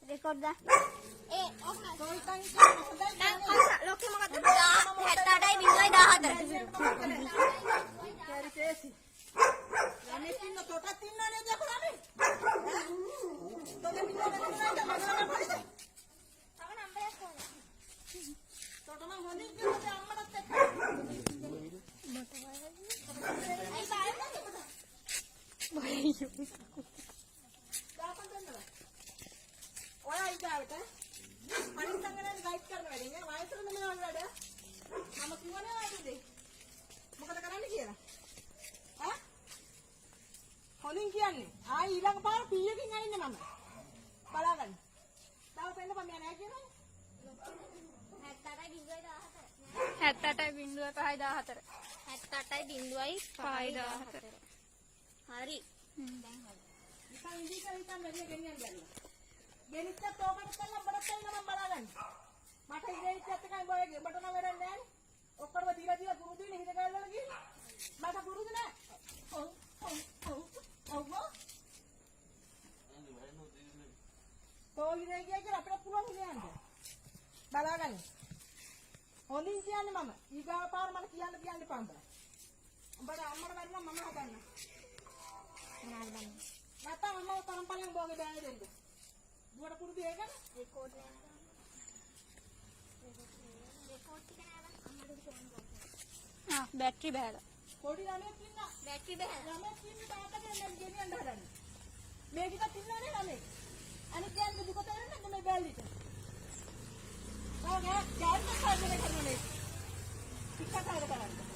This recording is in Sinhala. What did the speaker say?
Record dah. හොඳින් කියන්නේ. ආයි ඊළඟ පාර පීයකින් අයින්නේ මම. බලාගන්න. තව පෙන්න පම් යන්නේ නැහැ කියනවනේ. 78.514 78.514 හරි. දැන් හරි. ඉතින් ඉඳිකන් මෙලිය ගෙනියන්න බැරිලා. ගෙනිච්චත් ඕකට කළා බඩත් ඇවිල්ලා මම බලාගන්න. මට ඉගෙනිච්චත් එකයි බෝයගේ බඩ නම් වැඩක් නැහැ නේ. ඔක්කොම දීලා පුරුදු වෙන හිත ගාල්වල ගිහින්. මට පුරුදු නැහැ. ඔව්. තෝලිනේ කියලා අපිට පුළුවන් කියන්න. බලාගන්න. හොඳින් කියන්නේ මම. ඊගා පාර මම කියන්න එපා උඹලා. උඹට අම්මට වැඩි නම් මම හදන්න. නැත්නම් අම්මව තරම්පලෙන් බෝගේ බෑනේ දෙන්න. දුවට පුරුදු ඒකනේ. රෙකෝඩ් ටික නෑ අම්මට ෆෝන් කරලා. බැටරි බෑලා. පොඩි ළමයෙක් ඉන්නා. බැටරි බෑලා. ළමයෙක් ඉන්නේ තාත්තගෙන් දැන් ගෙනියන්න හදන්නේ. මේක ටිකක් ඉන්නවනේ ළමයෙක්. අනිත් ගෑන් දුක තේරෙන්නේ මේ බැල්ලිට. ඔය ගෑන් ගෑන් කරන්නේ ටිකක් හදලා කරන්න.